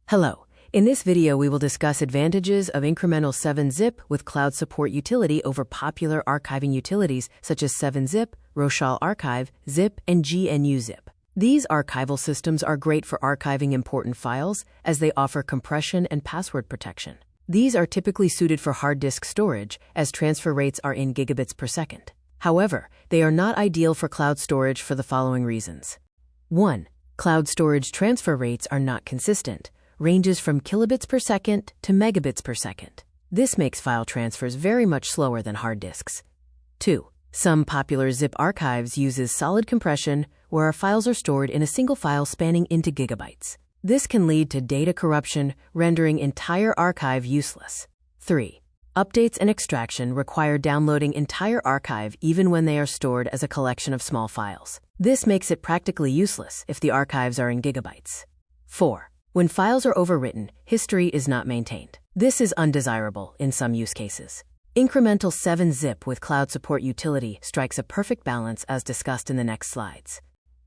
Hello. In this video, we will discuss advantages of Incremental 7Zip with Cloud Support Utility over popular archiving utilities such as 7Zip, Rochelle Archive, Zip, and GNU Zip. These archival systems are great for archiving important files as they offer compression and password protection. These are typically suited for hard disk storage as transfer rates are in gigabits per second. However, they are not ideal for cloud storage for the following reasons. 1. Cloud storage transfer rates are not consistent, ranges from kilobits per second to megabits per second. This makes file transfers very much slower than hard disks. 2. Some popular zip archives uses solid compression where our files are stored in a single file spanning into gigabytes. This can lead to data corruption, rendering entire archive useless. 3. Updates and extraction require downloading entire archive even when they are stored as a collection of small files. This makes it practically useless if the archives are in gigabytes. 4. When files are overwritten, history is not maintained. This is undesirable in some use cases. Incremental 7Zip with Cloud Support Utility strikes a perfect balance as discussed in the next slides.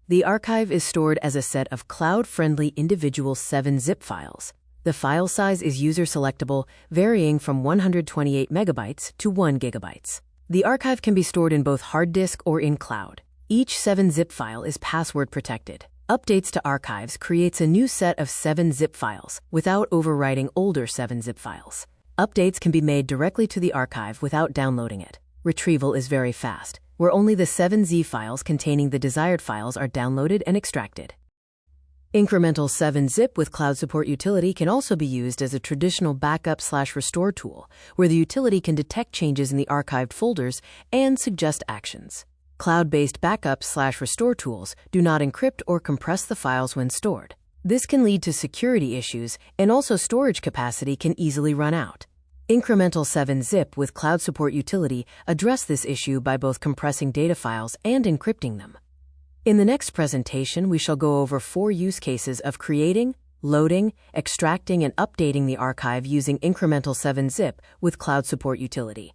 The archive is stored as a set of cloud-friendly individual 7Zip files. The file size is user-selectable, varying from 128 megabytes to 1 gigabytes. The archive can be stored in both hard disk or in cloud. Each 7Zip file is password protected. Updates to archives creates a new set of 7Zip files without overwriting older 7Zip files. Updates can be made directly to the archive without downloading it. Retrieval is very fast, where only the 7Z files containing the desired files are downloaded and extracted. Incremental 7Zip with Cloud Support Utility can also be used as a traditional backup/restore tool, where the utility can detect changes in the archived folders and suggest actions. Cloud-based backup/restore tools do not encrypt or compress the files when stored. This can lead to security issues, and also storage capacity can easily run out. Incremental 7Zip with Cloud Support Utility address this issue by both compressing data files and encrypting them. In the next presentation, we shall go over 4 use cases of creating, loading, extracting, and updating the archive using Incremental 7Zip with Cloud Support Utility.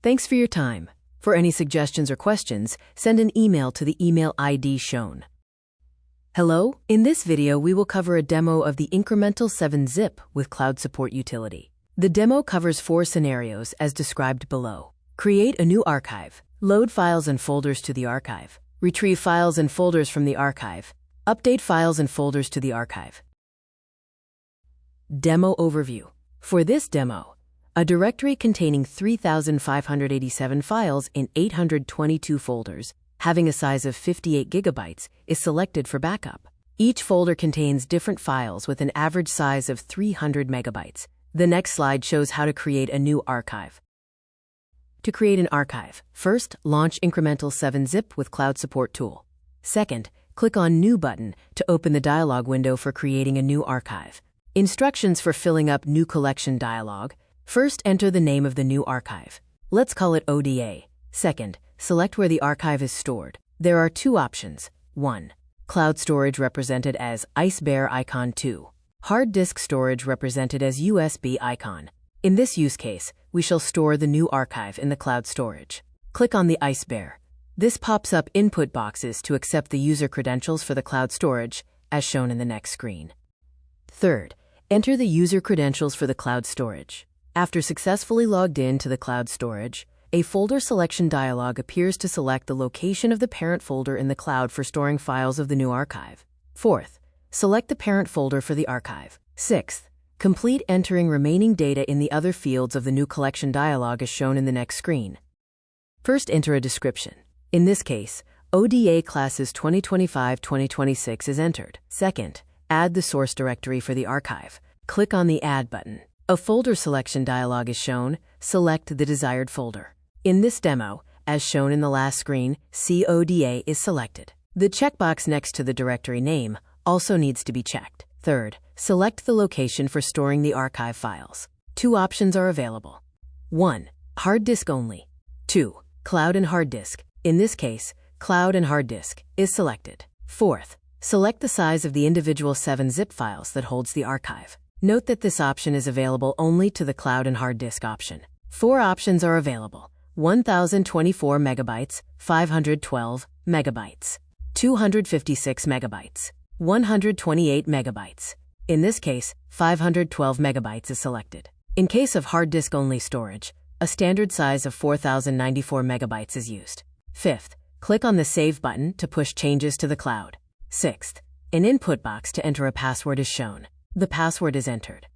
Thanks for your time. For any suggestions or questions, send an email to the email ID shown. Hello, in this video we will cover a demo of the Incremental 7Zip with Cloud Support Utility. The demo covers 4 scenarios as described below. Create a new archive, load files and folders to the archive, retrieve files and folders from the archive, update files and folders to the archive. Demo overview. For this demo, a directory containing 3,587 files in 822 folders, having a size of 58 gigabytes, is selected for backup. Each folder contains different files with an average size of 300 megabytes. The next slide shows how to create a new archive. To create an archive, first, launch Incremental 7Zip with Cloud Support Tool. Second, click on New button to open the dialog window for creating a new archive. Instructions for filling up New Collection dialog. First, enter the name of the new archive. Let's call it ODA. Second, select where the archive is stored. There are 2 options. 1. Cloud storage represented as IceBear icon 2. Hard disk storage represented as USB icon. In this use case, we shall store the new archive in the cloud storage. Click on the IceBear. This pops up input boxes to accept the user credentials for the cloud storage, as shown in the next screen. Third, enter the user credentials for the cloud storage. After successfully logged in to the cloud storage, a folder selection dialog appears to select the location of the parent folder in the cloud for storing files of the new archive. Fourth, select the parent folder for the archive. Sixth, complete entering remaining data in the other fields of the new collection dialog as shown in the next screen. First, enter a description. In this case, ODA classes 2025-2026 is entered. Second, add the source directory for the archive. Click on the Add button. A folder selection dialog is shown. Select the desired folder. In this demo, as shown in the last screen, CODA is selected. The checkbox next to the directory name also needs to be checked. Third, select the location for storing the archive files. 2 options are available. 1. Hard disk only. 2. Cloud and hard disk. In this case, cloud and hard disk is selected. Fourth, select the size of the individual 7Zip files that holds the archive. Note that this option is available only to the cloud and hard disk option. 4 options are available: 1024 megabytes, 512 megabytes, 256 megabytes, 128 megabytes, In this case, 512 megabytes is selected. In case of hard disk-only storage, a standard size of 4094 megabytes is used. Fifth, click on the Save button to push changes to the cloud. Sixth, an input box to enter a password is shown. The password is entered.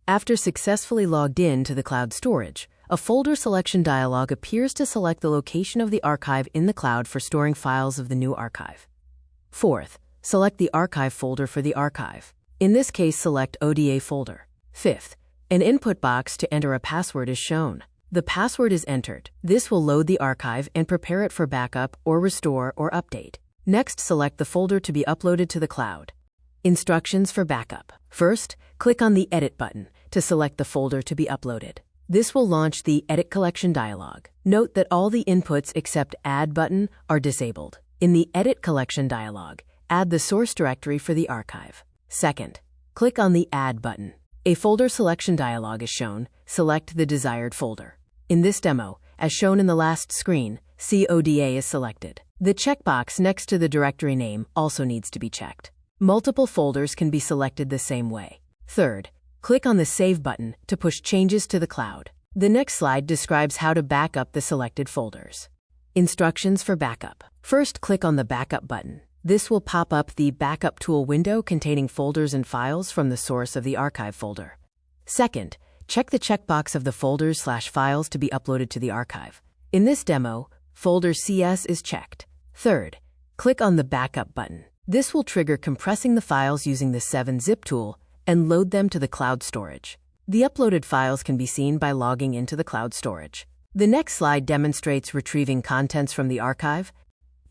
After successfully logged in to the cloud storage, a folder selection dialog appears to select the location of the archive in the cloud for storing files of the new archive. Fourth, select the archive folder for the archive. In this case, select ODA folder. Fifth, an input box to enter a password is shown. The password is entered. This will load the archive and prepare it for backup or restore or update. Next, select the folder to be uploaded to the cloud. Instructions for backup. First, click on the Edit button to select the folder to be uploaded. This will launch the Edit Collection dialog. Note that all the inputs except Add button are disabled. In the Edit Collection dialog, add the source directory for the archive. Second, click on the Add button. A folder selection dialog is shown. Select the desired folder. In this demo, as shown in the last screen, CODA is selected. The checkbox next to the directory name also needs to be checked. Multiple folders can be selected the same way. Third, click on the Save button to push changes to the cloud. The next slide describes how to back up the selected folders. Instructions for backup. First, click on the Backup button. This will pop up the Backup tool window containing folders and files from the source of the archive folder. Second, check the checkbox of the folders/files to be uploaded to the archive. In this demo, folder CS is checked. Third, click on the Backup button. This will trigger compressing the files using the 7Zip tool and load them to the cloud storage. The uploaded files can be seen by logging into the cloud storage. The next slide demonstrates retrieving contents from the archive.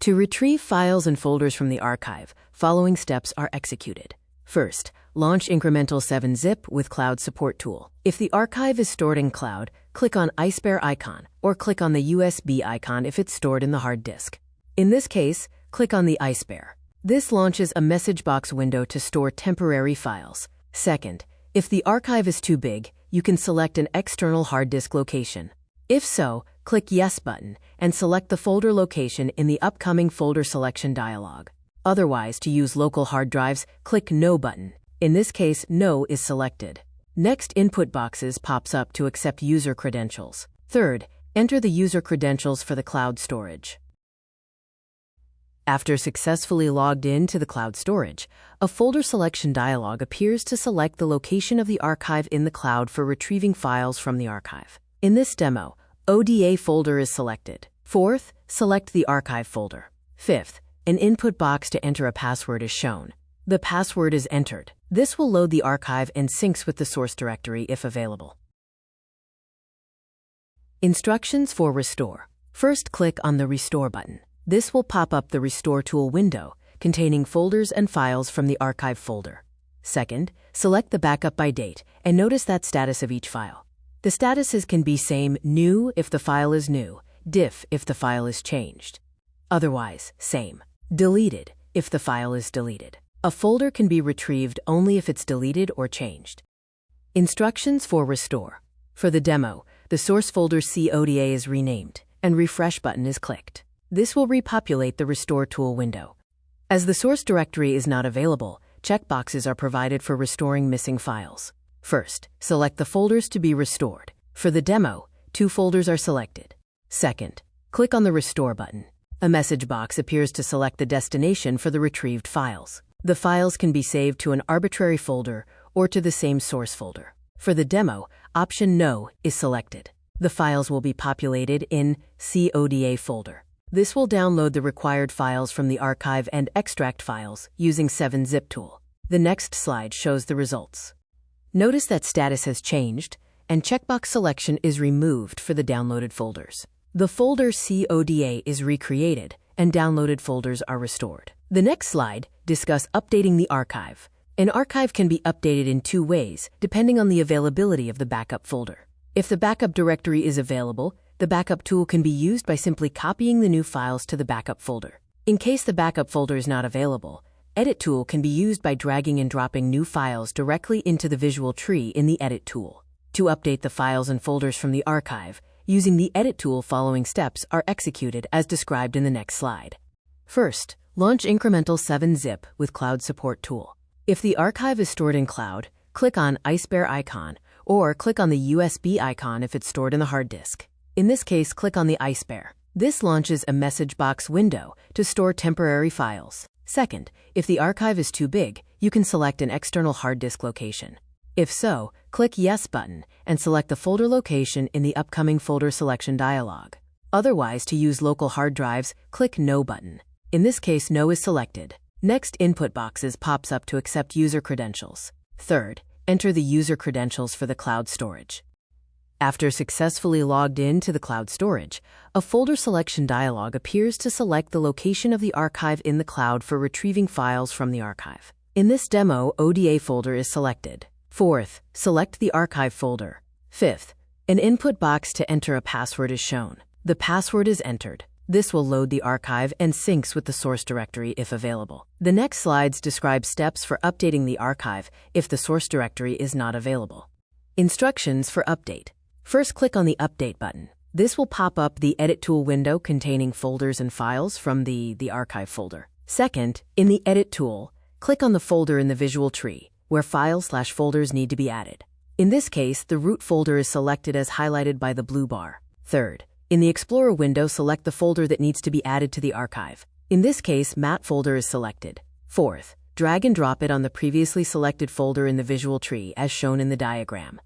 To retrieve files and folders from the archive, following steps are executed. First, launch Incremental 7Zip with Cloud Support tool. If the archive is stored in cloud, click on iSpare icon, or click on the USB icon if it's stored in the hard disk. In this case, click on the iSpare. This launches a message box window to store temporary files. Second, if the archive is too big, you can select an external hard disk location. If so, click Yes button and select the folder location in the upcoming folder selection dialog. Otherwise, to use local hard drives, click No button. In this case, No is selected. Next, input boxes pops up to accept user credentials. Third, enter the user credentials for the cloud storage. After successfully logged in to the cloud storage, a folder selection dialog appears to select the location of the archive in the cloud for retrieving files from the archive. In this demo, ODA folder is selected. Fourth, select the archive folder. Fifth, an input box to enter a password is shown. The password is entered. This will load the archive and syncs with the source directory if available. Instructions for restore. First, click on the Restore button. This will pop up the Restore tool window containing folders and files from the archive folder. Second, select the backup by date and notice that status of each file. The statuses can be same new if the file is new, diff if the file is changed. Otherwise, same. Deleted if the file is deleted. A folder can be retrieved only if it's deleted or changed. Instructions for restore. For the demo, the source folder CODA is renamed and Refresh button is clicked. This will repopulate the Restore tool window. As the source directory is not available, checkboxes are provided for restoring missing files. First, select the folders to be restored. For the demo, 2 folders are selected. Second, click on the Restore button. A message box appears to select the destination for the retrieved files. The files can be saved to an arbitrary folder or to the same source folder. For the demo, option No is selected. The files will be populated in CODA folder. This will download the required files from the archive and extract files using 7Zip tool. The next slide shows the results. Notice that status has changed and checkbox selection is removed for the downloaded folders. The folder CODA is recreated and downloaded folders are restored. The next slide discusses updating the archive. An archive can be updated in 2 ways depending on the availability of the backup folder. If the backup directory is available, the backup tool can be used by simply copying the new files to the backup folder. In case the backup folder is not available, Edit tool can be used by dragging and dropping new files directly into the visual tree in the Edit tool. To update the files and folders from the archive, using the Edit tool, following steps are executed as described in the next slide. First, launch Incremental 7Zip with Cloud Support tool. If the archive is stored in cloud, click on Iceberg icon, or click on the USB icon if it's stored in the hard disk. In this case, click on the Iceberg. This launches a message box window to store temporary files. Second, if the archive is too big, you can select an external hard disk location. If so, click Yes button and select the folder location in the upcoming folder selection dialog. Otherwise, to use local hard drives, click No button. In this case, No is selected. Next, input boxes pops up to accept user credentials. Third, enter the user credentials for the cloud storage. After successfully logged in to the cloud storage, a folder selection dialog appears to select the location of the archive in the cloud for retrieving files from the archive. In this demo, ODA folder is selected. Fourth, select the archive folder. Fifth, an input box to enter a password is shown. The password is entered. This will load the archive and syncs with the source directory if available. The next slides describe steps for updating the archive if the source directory is not available. Instructions for update. First, click on the Update button. This will pop up the Edit tool window containing folders and files from the archive folder. Second, in the Edit tool, click on the folder in the visual tree where files/folders need to be added. In this case, the root folder is selected as highlighted by the blue bar. Third, in the Explorer window, select the folder that needs to be added to the archive. In this case, Mat folder is selected. Fourth, drag and drop it on the previously selected folder in the visual tree as shown in the diagram.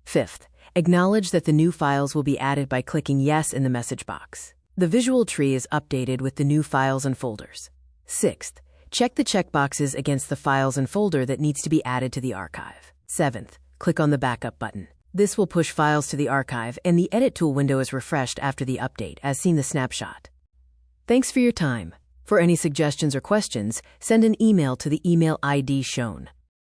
Fifth, acknowledge that the new files will be added by clicking Yes in the message box. The visual tree is updated with the new files and folders. Sixth, check the checkboxes against the files and folder that needs to be added to the archive. Seventh, click on the Backup button. This will push files to the archive, and the Edit tool window is refreshed after the update, as seen the snapshot. Thanks for your time. For any suggestions or questions, send an email to the email ID shown.